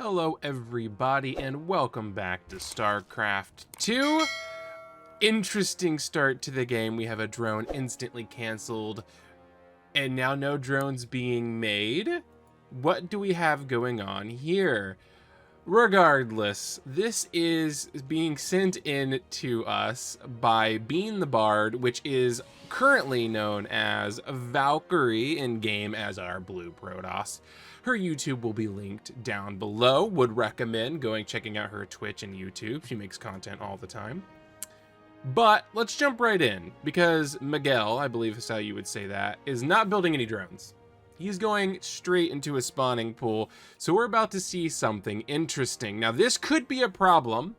Hello everybody and welcome back to Starcraft 2. Interesting start to the game. We have a drone instantly canceled and now no drones being made. What do we have going on here? Regardless, this is being sent in to us by Bean the Bard, which is currently known as Valkyrie in game as our blue Protoss. Her YouTube will be linked down below. Would recommend checking out her Twitch and YouTube. She makes content all the time. But let's jump right in, because Miguel, I believe is how you would say that, is not building any drones. He's going straight into a spawning pool, so we're about to see something interesting. Now, this could be a problem,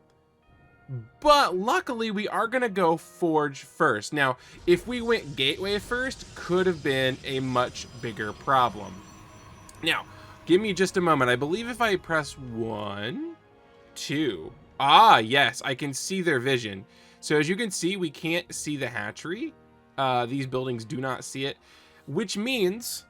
but luckily we are going to go Forge first. Now, if we went Gateway first, could have been a much bigger problem. Now, give me just a moment. I believe if I press 1, 2... yes, I can see their vision. So as you can see, we can't see the hatchery. These buildings do not see it, which means...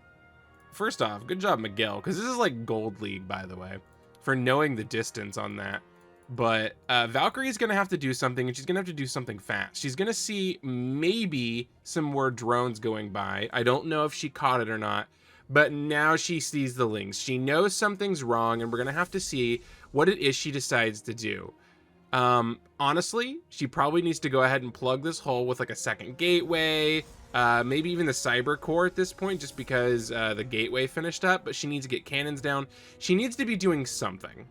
First off, good job, Miguel, because this is like Gold League, by the way, for knowing the distance on that. But Valkyrie is going to have to do something, and she's going to have to do something fast. She's going to see maybe some more drones going by. I don't know if she caught it or not, but now she sees the Lings. She knows something's wrong, and we're going to have to see what it is she decides to do. Honestly, she probably needs to go ahead and plug this hole with like a second gateway, maybe even the cyber core at this point, just because the gateway finished up, but she needs to get cannons down. She needs to be doing something,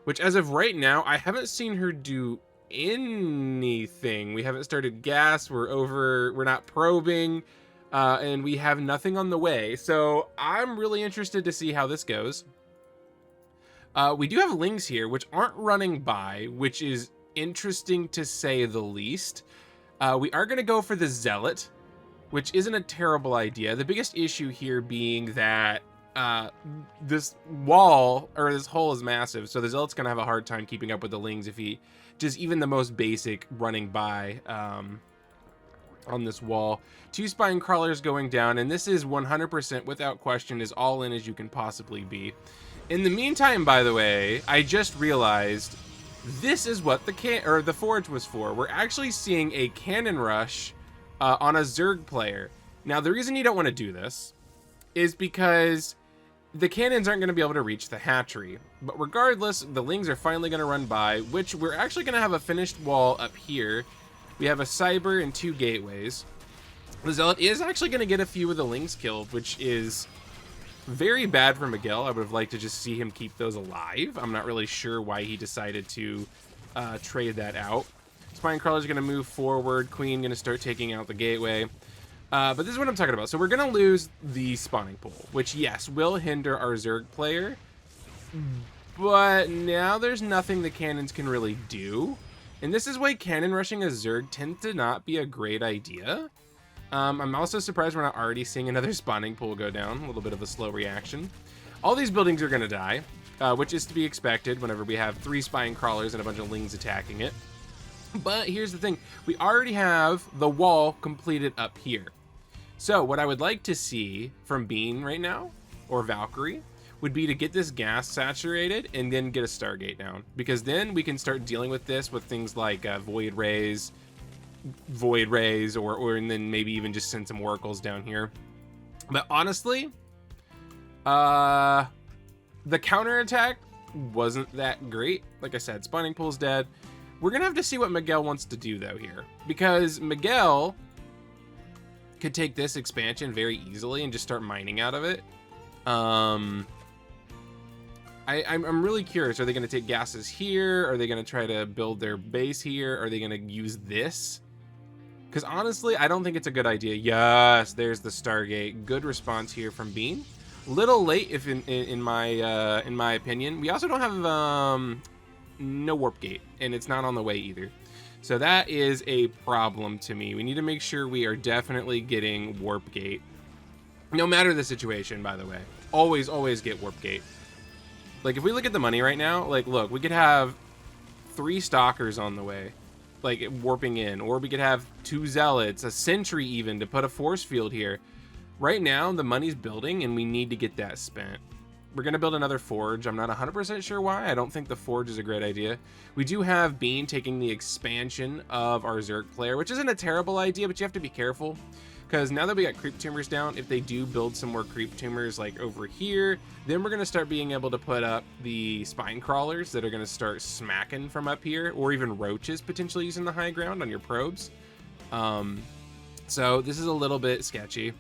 which as of right now, I haven't seen her do anything. We haven't started gas, we're not probing, and we have nothing on the way. So I'm really interested to see how this goes. We do have Lings here, which aren't running by, which is interesting to say the least. We are going to go for the Zealot, which isn't a terrible idea. The biggest issue here being that this wall, or this hole, is massive, so the Zealot's going to have a hard time keeping up with the Lings if he just even the most basic running by on this wall. 2 spine crawlers going down, and this is 100% without question as all in as you can possibly be. In the meantime, by the way, I just realized this is what the Forge was for. We're actually seeing a cannon rush on a Zerg player. Now, the reason you don't want to do this is because the cannons aren't going to be able to reach the hatchery. But regardless, the Lings are finally going to run by, which we're actually going to have a finished wall up here. We have a cyber and 2 gateways. The Zealot is actually going to get a few of the Lings killed, which is very bad for Miguel. I would have liked to just see him keep those alive. I'm not really sure why he decided to trade that out. Spine Crawler's going to move forward. Queen going to start taking out the gateway. But this is what I'm talking about. So we're going to lose the spawning pool, which, yes, will hinder our Zerg player. But now there's nothing the cannons can really do. And this is why cannon rushing a Zerg tends to not be a great idea. I'm also surprised we're not already seeing another spawning pool go down. A little bit of a slow reaction. All these buildings are going to die, which is to be expected whenever we have 3 spine crawlers and a bunch of Lings attacking it. But here's the thing. We already have the wall completed up here. So what I would like to see from Bean right now, or Valkyrie, would be to get this gas saturated and then get a Stargate down. Because then we can start dealing with this with things like Voidrays, and then maybe even just send some oracles down here. But honestly, the counterattack wasn't that great. Like I said, spawning pool's dead. We're gonna have to see what Miguel wants to do though here, because Miguel could take this expansion very easily and just start mining out of it. I'm really curious. Are they going to take gases here? Are they going to try to build their base here? Are they going to use this? Because honestly, I don't think it's a good idea. Yes, there's the Stargate. Good response here from Bean. Little late, if in my opinion. We also don't have no warp gate, and it's not on the way either. So that is a problem to me. We need to make sure we are definitely getting warp gate, no matter the situation. By the way, always get warp gate. Like if we look at the money right now, like look, we could have 3 stalkers on the way, like warping in, or we could have 2 zealots, a sentry even, to put a force field here. Right now the money's building and we need to get that spent. We're going to build another forge. I'm not 100% sure why. I don't think the forge is a great idea. We do have Bean taking the expansion of our Zerg player, which isn't a terrible idea, but you have to be careful. Because now that we got creep tumors down, if they do build some more creep tumors like over here, then we're going to start being able to put up the spine crawlers that are going to start smacking from up here, or even roaches potentially using the high ground on your probes. So this is a little bit sketchy.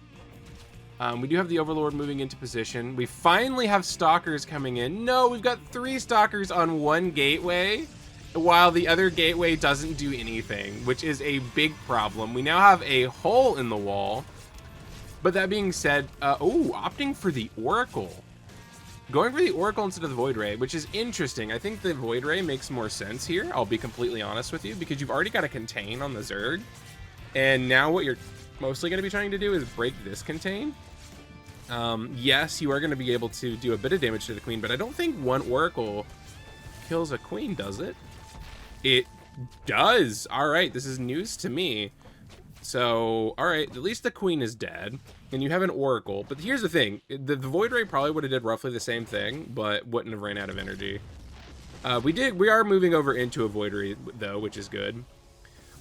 We do have the Overlord moving into position. We finally have Stalkers coming in. No, we've got 3 Stalkers on one gateway, while the other gateway doesn't do anything, which is a big problem. We now have a hole in the wall. But that being said, opting for the Oracle. Going for the Oracle instead of the Voidray, which is interesting. I think the Voidray makes more sense here, I'll be completely honest with you, because you've already got a contain on the Zerg. And now what you're mostly going to be trying to do is break this contain. Yes, you are going to be able to do a bit of damage to the queen, but I don't think one Oracle kills a queen, does it? It does. All right, this is news to me. So, all right, at least the queen is dead, and you have an Oracle. But here's the thing. The Voidray probably would have did roughly the same thing, but wouldn't have ran out of energy. We are moving over into a Voidray, though, which is good.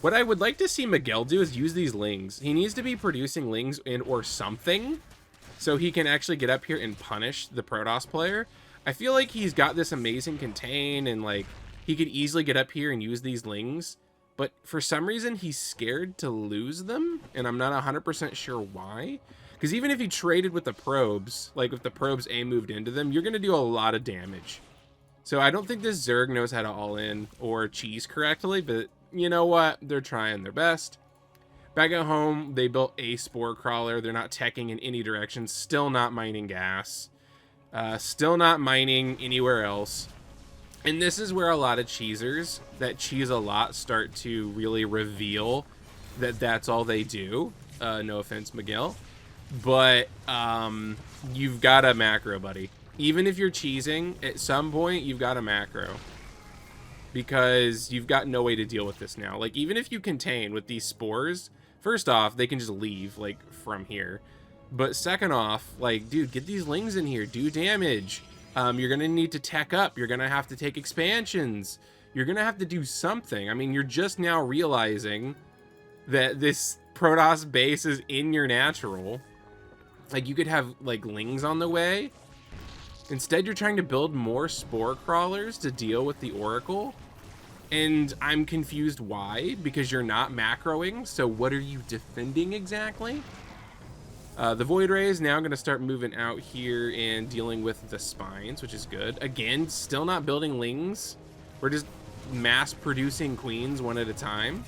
What I would like to see Miguel do is use these Lings. He needs to be producing Lings or something, so he can actually get up here and punish the Protoss player. I feel like he's got this amazing contain, and like he could easily get up here and use these Lings, but for some reason he's scared to lose them, and I'm not 100% sure why. Because even if he traded with the probes, like if the probes A moved into them, you're going to do a lot of damage. So I don't think this Zerg knows how to all-in or cheese correctly, but you know what? They're trying their best. Back at home, they built a spore crawler. They're not teching in any direction. Still not mining gas. Still not mining anywhere else. And this is where a lot of cheesers that cheese a lot start to really reveal that that's all they do. No offense, Miguel. But you've got a macro, buddy. Even if you're cheesing, at some point, you've got a macro. Because you've got no way to deal with this now. Like, even if you contain with these spores, first off, they can just leave, like, from here. But second off, like, dude, get these Lings in here. Do damage. You're going to need to tech up. You're going to have to take expansions. You're going to have to do something. I mean, you're just now realizing that this Protoss base is in your natural. Like, you could have, like, Lings on the way. Instead, you're trying to build more spore crawlers to deal with the Oracle. And I'm confused why, because you're not macroing. So what are you defending exactly? The Voidray is now going to start moving out here and dealing with the spines, which is good. Again, still not building Lings. We're just mass producing queens one at a time.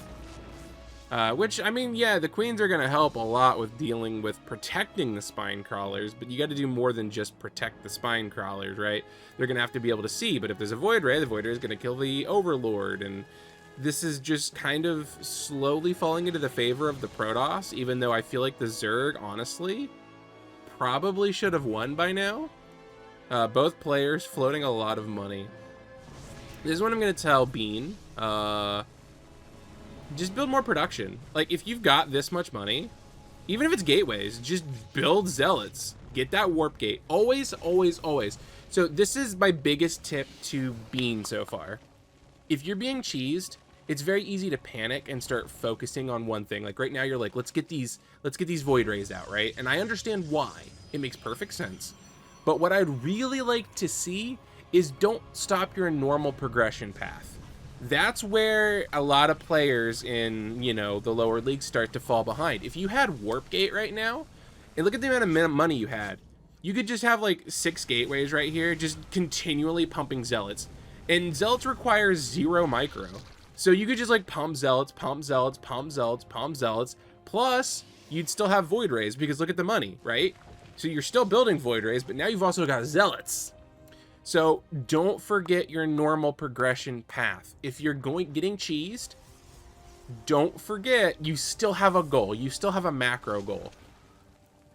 Which, I mean, yeah, the queens are going to help a lot with dealing with protecting the spine crawlers, but you got to do more than just protect the spine crawlers, right? They're going to have to be able to see, but if there's a Voidray, the Voidray is going to kill the Overlord, and this is just kind of slowly falling into the favor of the Protoss, even though I feel like the Zerg, honestly, probably should have won by now. Both players floating a lot of money. This is what I'm going to tell Bean. Just build more production. Like, if you've got this much money, even if it's gateways, just build zealots. Get that warp gate. Always, always, always. So this is my biggest tip to Bean so far. If you're being cheesed, it's very easy to panic and start focusing on one thing. Like right now you're like, let's get these Voidrays out, right? And I understand why. It makes perfect sense. But what I'd really like to see is don't stop your normal progression path. That's where a lot of players in, you know, the lower leagues start to fall behind. If you had Warp Gate right now, and look at the amount of money you had, you could just have like 6 gateways right here, just continually pumping Zealots. And Zealots require 0 micro. So you could just like pump Zealots, pump Zealots, pump Zealots, pump Zealots. Plus, you'd still have Voidrays because look at the money, right? So you're still building Voidrays, but now you've also got Zealots. So don't forget your normal progression path. If you're getting cheesed, don't forget you still have a goal. You still have a macro goal.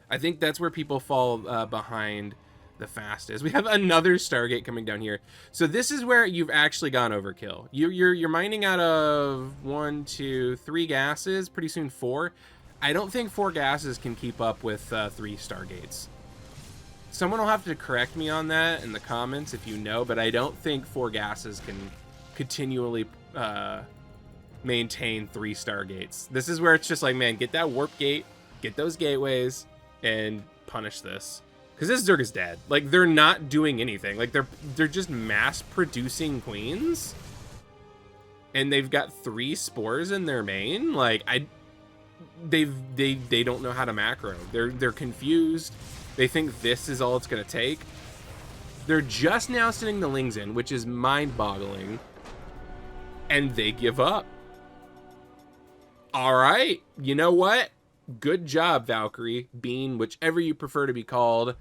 I think that's where people fall behind the fastest. We have another Stargate coming down here. So this is where you've actually gone overkill. You're mining out of 1, 2, 3 gases, pretty soon 4. I don't think 4 gases can keep up with 3 Stargates. Someone will have to correct me on that in the comments if you know, but I don't think 4 gases can continually maintain 3 stargates. This is where it's just like, man, get that warp gate, get those gateways, and punish this. Because this Zerg is dead. Like, they're not doing anything. Like, they're just mass producing queens, and they've got 3 spores in their main. Like, they don't know how to macro. They're confused. They think this is all it's gonna take. They're just now sending the Lings in, which is mind-boggling, and they give up. All right, you know what? Good job, Valkyrie, Bean, whichever you prefer to be called.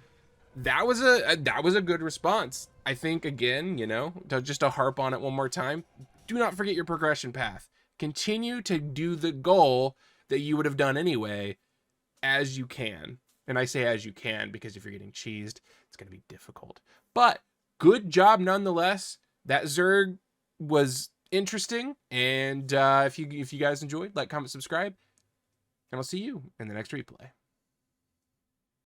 That was a good response. I think, again, you know, just to harp on it one more time, do not forget your progression path. Continue to do the goal that you would have done anyway, as you can. And I say as you can because if you're getting cheesed, it's going to be difficult. But good job nonetheless. That Zerg was interesting. And if you guys enjoyed, like, comment, subscribe. And I'll see you in the next replay.